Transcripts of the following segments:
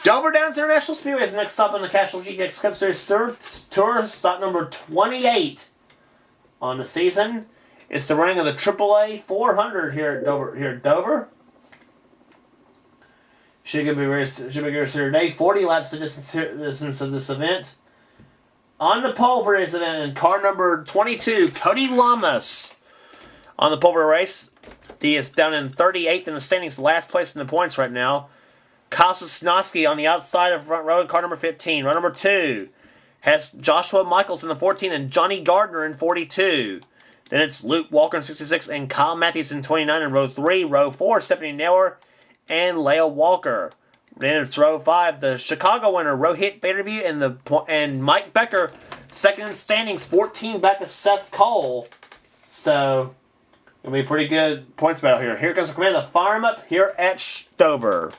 Dover Downs International Speedway is next stop on the Castrol GTX Cup Series Tour, stop number 28 on the season. It's the running of the AAA 400 here at Dover. Should be very here today. 40 laps the distance of this event. On the pole for this event, in car number 22, Cody Lamas. On the pole for the race, he is down in 38th in the standings, last place in the points right now. Kosasnowski on the outside of front row in car number 15. Row number 2 has Joshua Michaels in the 14 and Johnny Gardner in 42. Then it's Luke Walker in 66 and Kyle Matthews in 29 in row 3. Row 4, Stephanie Neuer and Leah Walker. Then it's row 5, the Chicago winner, Rohit Vaderview and Mike Becker, second in standings, 14 back to Seth Cole. So, it'll be a pretty good points battle here. Here comes the command of the fire 'em up here at Dover.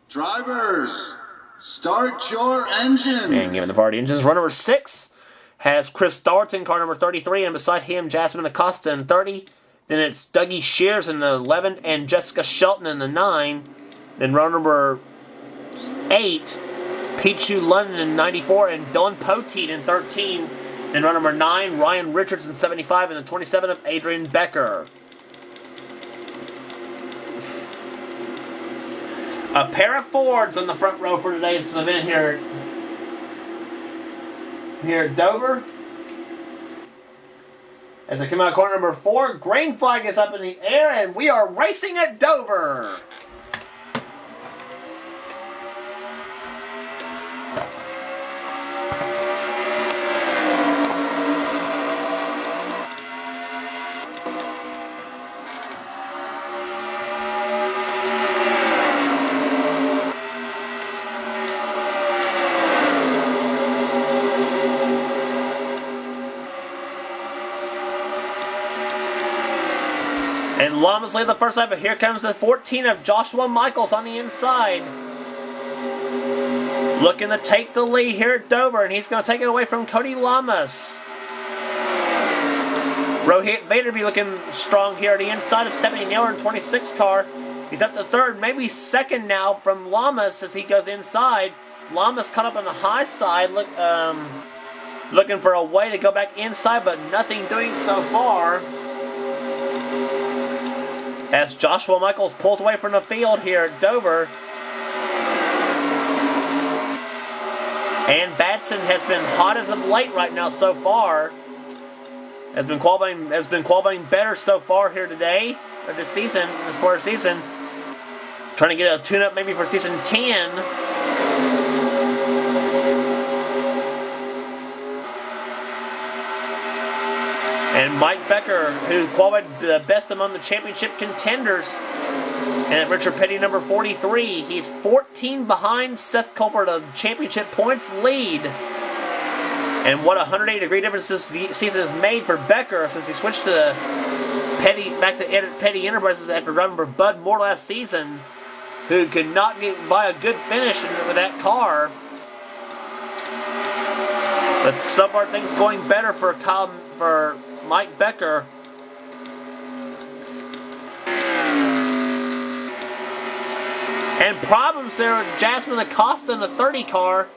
Drivers, start your engines. And given the party engines, row number 6 has Chris Darton, car number 33, and beside him, Jasmine Acosta in 30. Then it's Dougie Shears in the 11 and Jessica Shelton in the 9. Then row number 8, Pichu London in 94 and Dylan Poteet in 13. Then row number 9, Ryan Richards in 75 and the 27 of Adrian Becker. A pair of Fords on the front row for today's event here at Dover. As they come out corner number 4, green flag is up in the air and we are racing at Dover. And Lamas lead the first lap, but here comes the 14 of Joshua Michaels on the inside. Looking to take the lead here at Dover, and he's going to take it away from Cody Lamas. Rohit Vaderview looking strong here at the inside of Stephanie Neuer in 26 car. He's up to third, maybe second now from Lamas as he goes inside. Lamas caught up on the high side, looking for a way to go back inside, but nothing doing so far. As Joshua Michaels pulls away from the field here at Dover. And Batson has been hot as of late right now so far. Has been qualifying better so far here today, or this season, this quarter season. Trying to get a tune-up maybe for season 10. And Mike Becker, who qualified the best among the championship contenders. And at Richard Petty, number 43, he's 14 behind Seth Cole for the championship points lead. And what a 180-degree difference this season has made for Becker since he switched to back to Petty Enterprises after driving for Bud Moore last season, who could not get by a good finish with that car. But so far things going better for Mike Becker. And problems there with Jasmine Acosta in the 30 car.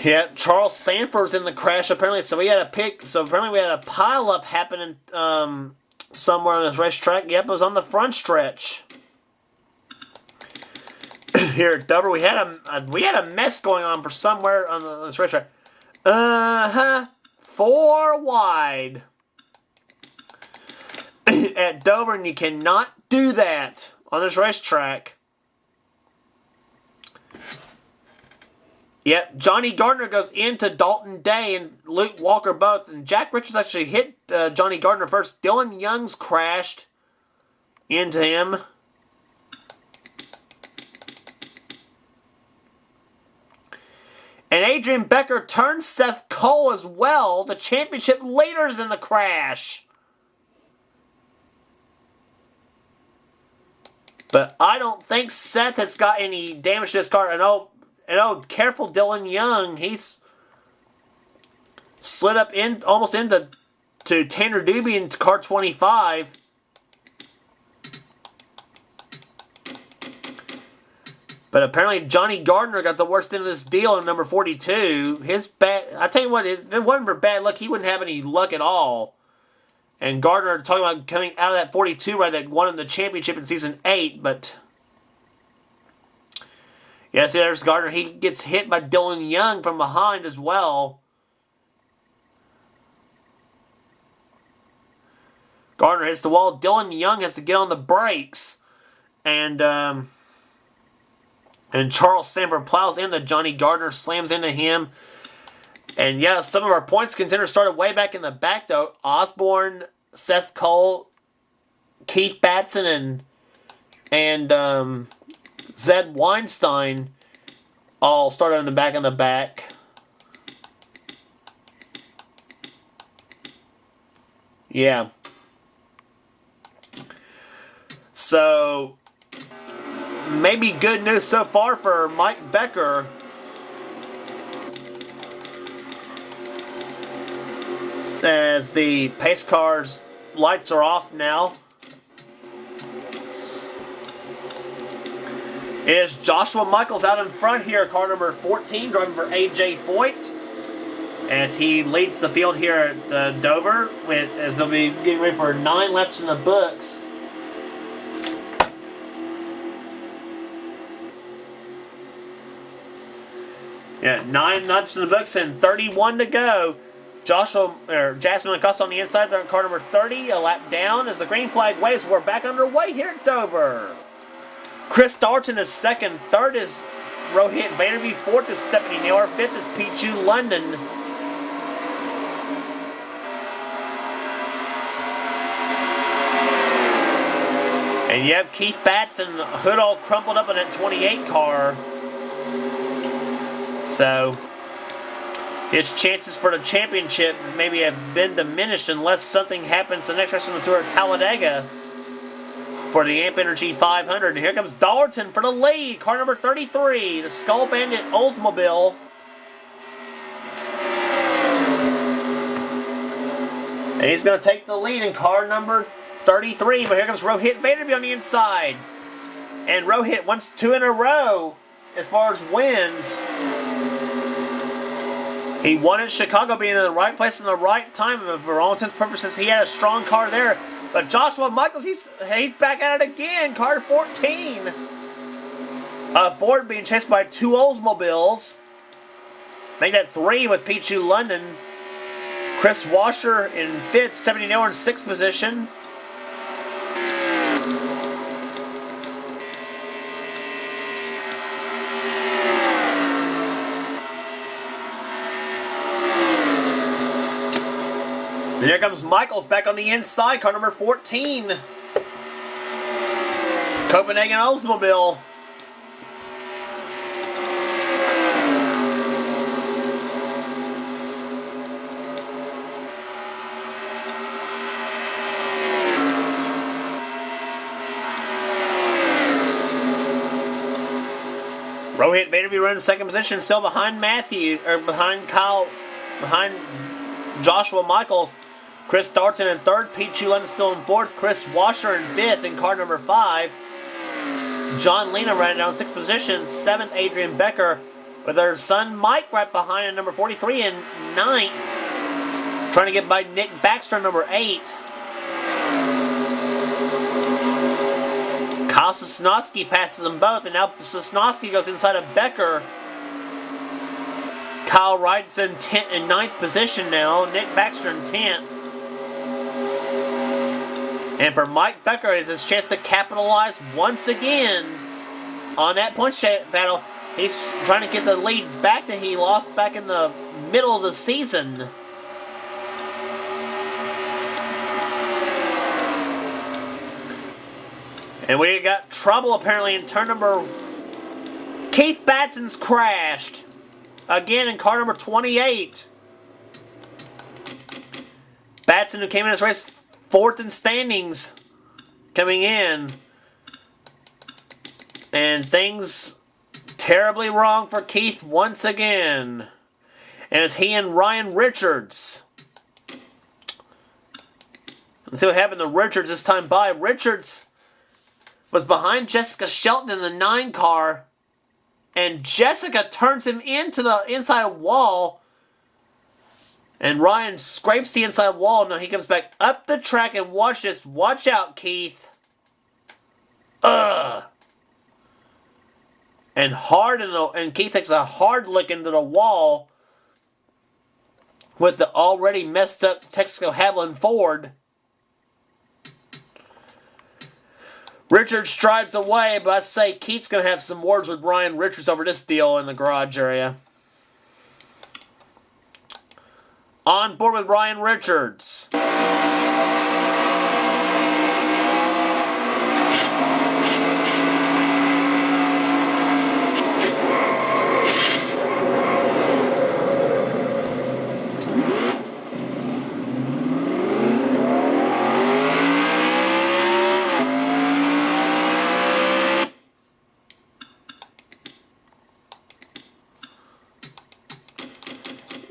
Yeah, Charles Sanford's in the crash apparently, so apparently we had a pile-up happening somewhere on this racetrack. Yep, it was on the front stretch. Here at Dover, we had a mess going on for somewhere on this racetrack. 4 wide at Dover, and you cannot do that on this racetrack. Yep, Johnny Gardner goes into Dalton Day and Luke Walker both, and Jack Richards actually hit Johnny Gardner first. Dylan Young's crashed into him. And Adrian Becker turned Seth Cole as well, the championship leaders in the crash. But I don't think Seth has got any damage to his car. And And oh, careful, Dylan Young. He's slid up in almost into Tanner Doobie in car 25. But apparently Johnny Gardner got the worst end of this deal in number 42. I tell you what, if it wasn't for bad luck, he wouldn't have any luck at all. And Gardner talking about coming out of that 42 right that won him the championship in season 8, but yeah, see, there's Gardner. He gets hit by Dylan Young from behind as well. Gardner hits the wall. Dylan Young has to get on the brakes. And Charles Sanford plows into Johnny Gardner, slams into him. And yeah, some of our points contenders started way back in the back, though. Osborne, Seth Cole, Keith Batson, and Zed Weinstein all started in the back. Yeah. So, maybe good news so far for Mike Becker. As the pace car's lights are off now. It is Joshua Michaels out in front here, car number 14, driving for AJ Foyt. As he leads the field here at Dover, as they'll be getting ready for 9 laps in the books. Yeah, 9 laps in the books and 31 to go. Jasmine Acosta on the inside, car number 30, a lap down as the green flag waves. We're back underway here at Dover. Chris Darton is second, third is Rohit Vanderby, fourth is Stephanie Naylor, fifth is Pichu London. And yep, Keith Batson, hood all crumpled up in that 28 car. So his chances for the championship maybe have been diminished unless something happens the next race on the Tour of Talladega for the Amp Energy 500. And here comes Dalton for the lead. Car number 33, the Skull Bandit Oldsmobile. And he's going to take the lead in car number 33. But here comes Rohit Vanderby on the inside. And Rohit wants 2 in a row as far as wins. He won at Chicago, being in the right place in the right time. For all intents and purposes, he had a strong car there. But Joshua Michaels, he's back at it again. Car 14. Ford being chased by 2 Oldsmobiles. Make that 3 with Pichu London. Chris Washer in 5th. Stephanie Naylor in 6th position. And here comes Michaels back on the inside, car number 14. Copenhagen Oldsmobile. Rohit Vanderby running second position, still behind behind Joshua Michaels. Chris Darton in 3rd, Pete London still in 4th, Chris Washer in 5th in car number 5. John Lena running down 6th position, 7th Adrian Becker, with her son Mike right behind in number 43 and 9th. Trying to get by Nick Baxter, number 8. Kyle Sosnowski passes them both, and now Sosnowski goes inside of Becker. Kyle Wright's in 9th position now, Nick Baxter in 10th. And for Mike Becker, it's his chance to capitalize once again on that points battle. He's trying to get the lead back that he lost back in the middle of the season. And we got trouble apparently in turn number... Keith Batson's crashed. Again in car number 28. Batson, who came in this race 4th in standings, coming in. And things Terribly wrong for Keith once again. And it's he and Ryan Richards. Let's see what happened to Richards this time by. Richards was behind Jessica Shelton in the 9 car. And Jessica turns him into the inside wall. And Ryan scrapes the inside wall. Now he comes back up the track and watch this. Watch out, Keith. Ugh. And Keith takes a hard look into the wall with the already messed up Texaco Haviland Ford. Richards drives away, but I say Keith's going to have some words with Ryan Richards over this deal in the garage area. On board with Ryan Richards.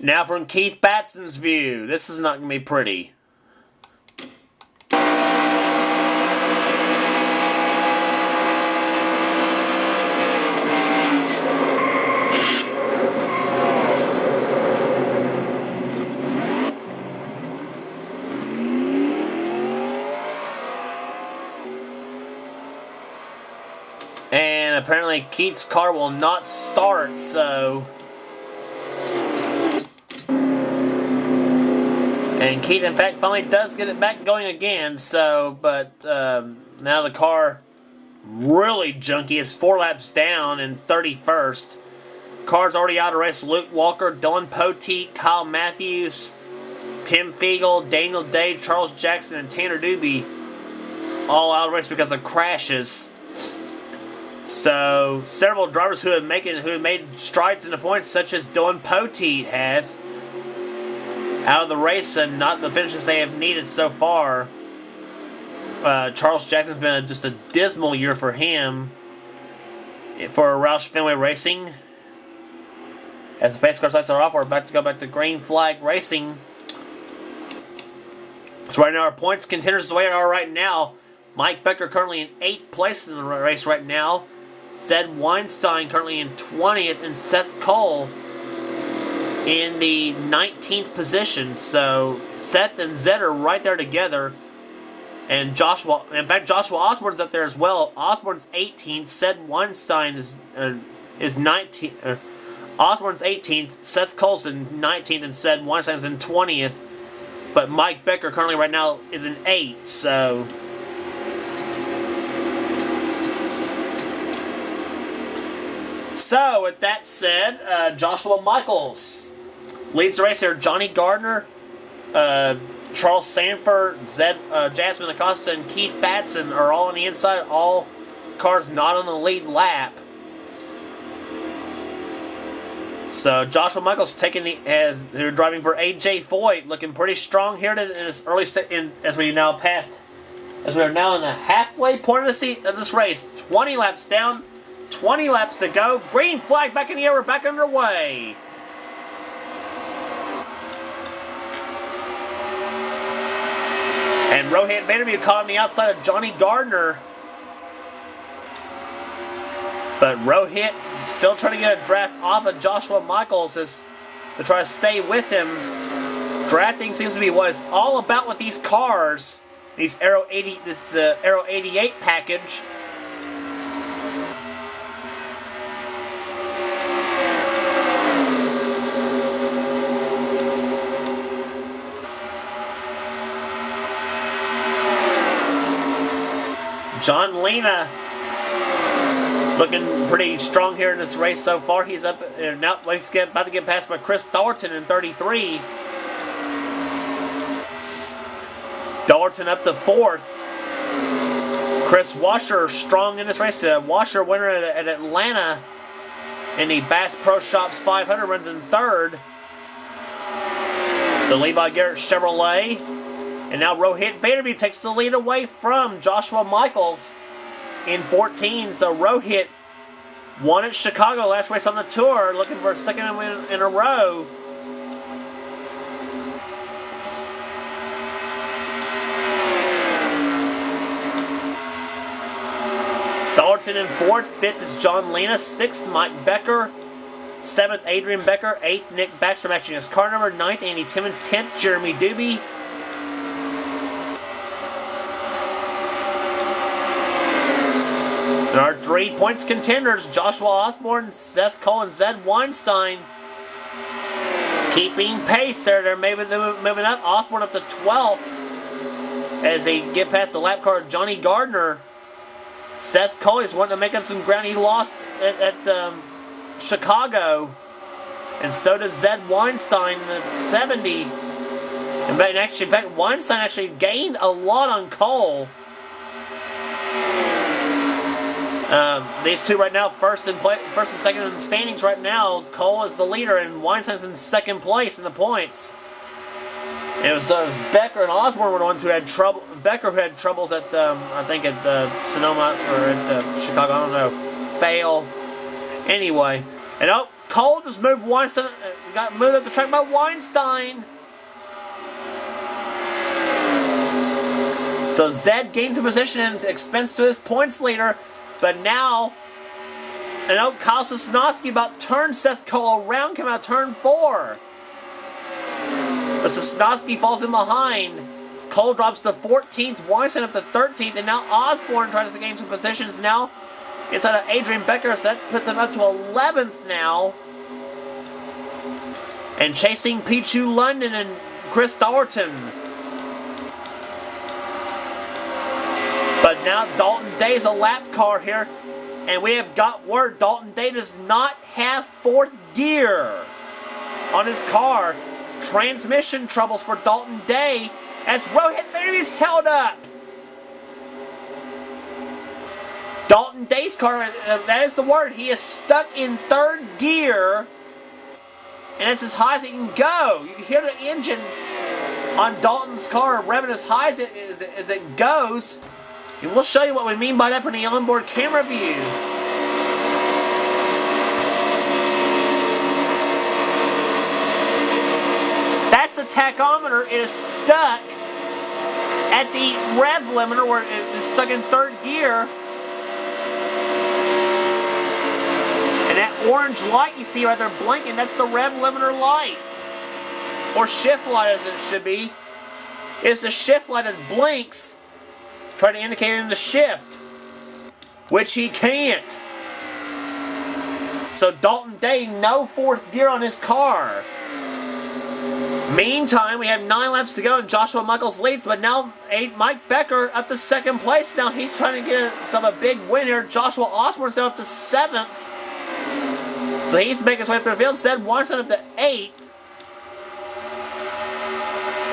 Now from Keith Batson's view, this is not going to be pretty. And apparently Keith's car will not start, so... And Keith, in fact, finally does get it back going again, so, but now the car really junky is 4 laps down in 31st. Car's already out of race. Luke Walker, Dylan Poteet, Kyle Matthews, Tim Fiegel, Daniel Day, Charles Jackson, and Tanner Doobie all out of race because of crashes. So, several drivers who have made strides in the points, such as Dylan Poteet has, out of the race and not the finishes they have needed so far. Charles Jackson's been just a dismal year for him. For Roush Fenway Racing. As the pace car lights are off, we're about to go back to green flag racing. So right now our points contenders the way they are right now. Mike Becker currently in 8th place in the race right now. Zed Weinstein currently in 20th, and Seth Cole in the 19th position. So Seth and Zed are right there together. And Joshua, in fact, Joshua Osborne's up there as well. Osborne's 18th. Zed Weinstein is 19th. Osborne's 18th. Seth Cole's in 19th, and Zed Weinstein's in 20th. But Mike Becker currently right now is in 8th. So, with that said, Joshua Michaels leads the race here. Johnny Gardner, Charles Sanford, Jasmine Acosta, and Keith Batson are all on the inside. All cars not on the lead lap. So Joshua Michaels they're driving for AJ Foyt, looking pretty strong here in this early as we are now in the halfway point of this race. 20 laps down. 20 laps to go. Green flag back in the air. We're back underway. And Rohit Vandervue caught on the outside of Johnny Gardner. But Rohit still trying to get a draft off of Joshua Michaels to try to stay with him. Drafting seems to be what it's all about with these cars. This Aero 88 package. John Lena looking pretty strong here in this race so far. He's up now. He's about to get passed by Chris Thornton in 33. Thornton up to 4th. Chris Washer strong in this race. Washer winner at Atlanta in the Bass Pro Shops 500 runs in 3rd. The Levi Garrett Chevrolet. And now Rohit Vandervue takes the lead away from Joshua Michaels in 14. So Rohit Won at Chicago, last race on the tour, looking for a second win in a row. Dalton in 4th, 5th is John Lena, 6th Mike Becker, 7th Adrian Becker, 8th Nick Baxter matching his car number, 9th Andy Timmons, 10th Jeremy Doobie. And our 3 points contenders, Joshua Osborne, Seth Cole, and Zed Weinstein, keeping pace there. They're moving up. Osborne up to 12th as they get past the lap car Johnny Gardner. Seth Cole is wanting to make up some ground. He lost at Chicago. And so does Zed Weinstein at 70. In fact, Weinstein actually gained a lot on Cole. These two right now, first and second in the standings right now. Cole is the leader, and Weinstein's in 2nd place in the points. And it was Becker and Osborne were the ones who had trouble. Becker, who had troubles at, I think at Sonoma or at Chicago, I don't know, fail. Anyway, and Cole just moved Weinstein, got moved up the track by Weinstein. So Zed gains a position and expense to his points leader. But now, Kyle Sosnowski about turned Seth Cole around, came out turn 4. But Sosnowski falls in behind. Cole drops to 14th, Weinstein up to 13th, and now Osborne tries to gain some positions now inside of Adrian Becker, so that puts him up to 11th now. And chasing Pichu London and Chris Dalton. But now Dalton Day's a lap car here, and we have got word Dalton Day does not have 4th gear on his car. Transmission troubles for Dalton Day as Rohit Meru is held up. Dalton Day's car, that is the word, he is stuck in 3rd gear, and it's as high as it can go. You can hear the engine on Dalton's car revving as high as it goes. And we'll show you what we mean by that from the onboard camera view. That's the tachometer. It is stuck at the rev limiter where it is stuck in 3rd gear. And that orange light you see right there blinking, that's the rev limiter light. Or shift light as it should be. It's the shift light that blinks, trying to indicate him to shift, which he can't. So Dalton Day, no 4th gear on his car. Meantime, we have 9 laps to go, and Joshua Michaels leads, but now Mike Becker up to 2nd place. Now he's trying to get himself a big win here. Joshua Osborne's now up to 7th. So he's making his way through the field. Zed Weinstein up to 8th.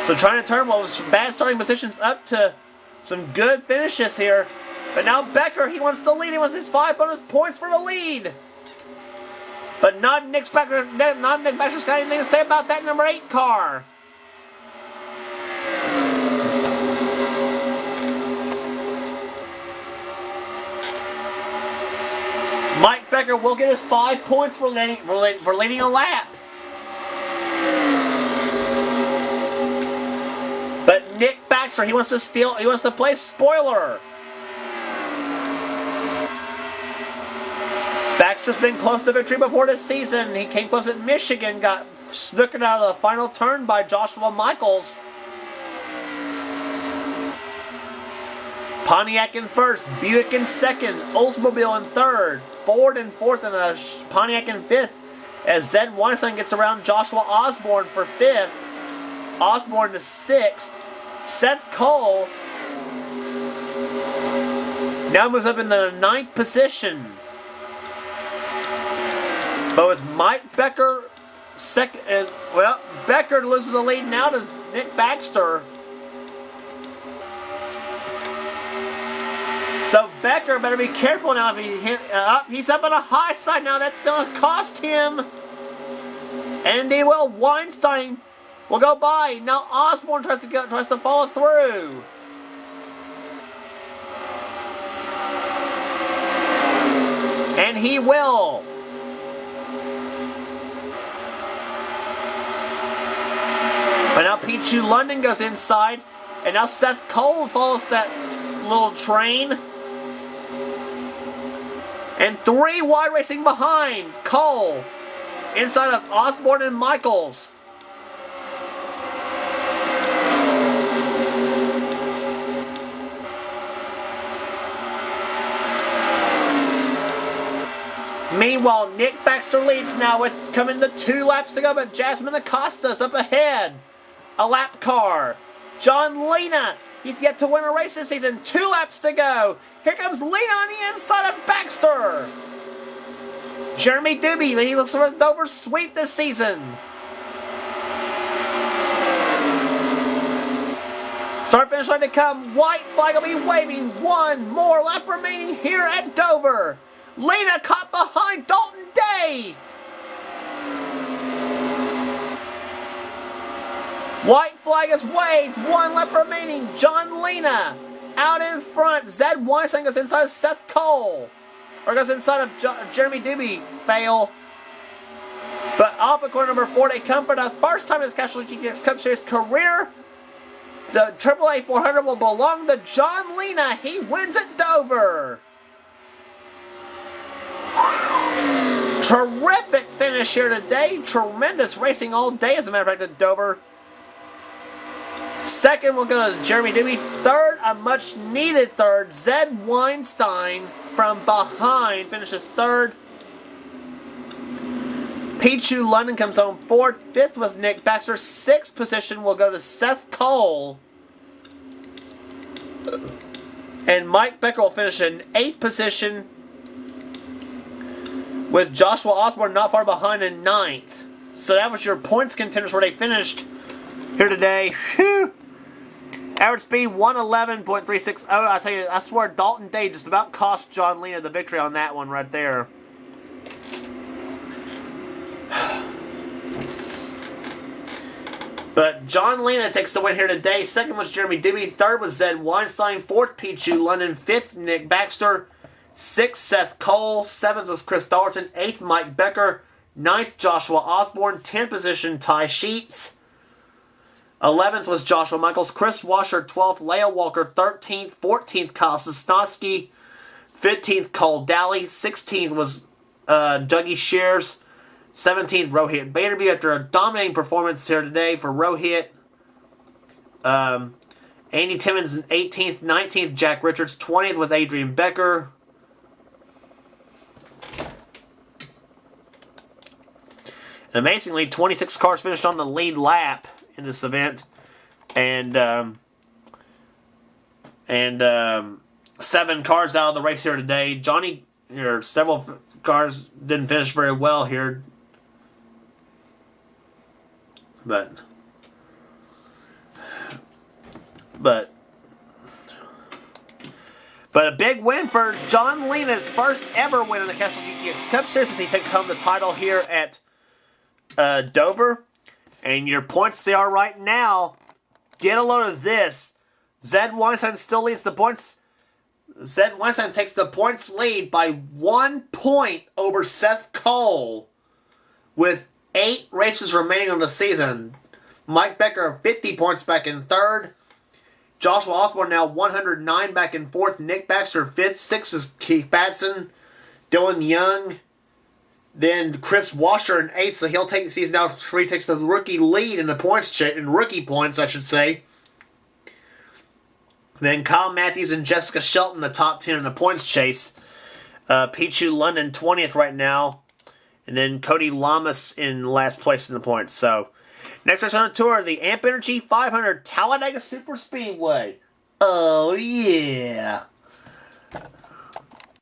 So trying to turn what was bad starting positions up to some good finishes here. But now Becker, he wants the lead. He wants his 5 bonus points for the lead. But not Nick Baxter. Not Nick Baxter's got anything to say about that number 8 car. Mike Becker will get his 5 points for leading a lap. But Nick Baxter, he wants to play spoiler. Baxter's been close to victory before this season. He came close at Michigan, got snookered out of the final turn by Joshua Michaels. Pontiac in 1st, Buick in 2nd, Oldsmobile in 3rd, Ford in 4th, and a Pontiac in 5th, as Zed Weinstein gets around Joshua Osborne for 5th. Osborne to 6th. Seth Cole now moves up in the 9th position. But with Mike Becker second, Becker loses the lead now to Nick Baxter. So Becker better be careful now. If he's up on a high side now. That's going to cost him. And he will. Weinstein will go by. Now Osborne tries to follow through. And he will. But now Pichu London goes inside, and now Seth Cole follows that little train. And 3 wide racing behind Cole, inside of Osborne and Michaels. Meanwhile, Nick Baxter leads now with coming to 2 laps to go, but Jasmine Acosta's up ahead. A lap car. John Lena, he's yet to win a race this season. 2 laps to go. Here comes Lena on the inside of Baxter. Jeremy Doobie, he looks for a Dover sweep this season. Start finish line to come. White flag will be waving. 1 more lap remaining here at Dover. Lena caught behind Dalton Day. White flag is waved. 1 lap remaining. John Lena out in front. Zed Weinstein goes inside of Seth Cole. Or goes inside of Jeremy Doobie. Fail. But off of corner number 4, they come for the first time in this Castrol GTX Cup Series career. The AAA 400 will belong to John Lena. He wins at Dover. Terrific finish here today. Tremendous racing all day, as a matter of fact, at Dover. Second will go to Jeremy Doobie. Third, a much needed third, Zed Weinstein from behind finishes third. Pichu London comes home fourth. Fifth was Nick Baxter. Sixth position will go to Seth Cole. And Mike Becker will finish in 8th position, with Joshua Osborne not far behind in 9th. So that was your points contenders where they finished here today. Whew. Average speed 111.360. I tell you, I swear Dalton Day just about cost John Lena the victory on that one right there. But John Lena takes the win here today. Second was Jeremy Doobie. Third was Zed Weinstein. Fourth, Pichu London. Fifth, Nick Baxter. 6th, Seth Cole. 7th was Chris Dalton. 8th, Mike Becker. 9th, Joshua Osborne. 10th position, Ty Sheets. 11th was Joshua Michaels. Chris Washer, 12th. Leah Walker, 13th. 14th, Kyle Sosnowski. 15th, Cole Daly. 16th was Dougie Shears. 17th, Rohit Baderby, after a dominating performance here today for Rohit. Andy Timmons in 18th. 19th, Jack Richards. 20th was Adrian Becker. And amazingly, 26 cars finished on the lead lap in this event. And 7 cars out of the race here today. Several cars didn't finish very well here. But a big win for John Lena's first ever win in the Castrol GTX Cup Series as he takes home the title here at Dover. And your points they are right now. Get a load of this. Zed Weinstein still leads the points. Zed Weinstein takes the points lead by 1 point over Seth Cole with 8 races remaining on the season. Mike Becker 50 points back in 3rd. Joshua Osborne now 109 back in 4th. Nick Baxter 5th. 6th is Keith Batson. Dylan Young. Then Chris Washer in 8th. So he's now takes the rookie lead in the points in rookie points, I should say. Then Kyle Matthews and Jessica Shelton the top 10 in the points chase. Pichu London 20th right now. And then Cody Lamas in last place in the points. So, next race on the tour, the Amp Energy 500 Talladega Super Speedway. Oh, yeah.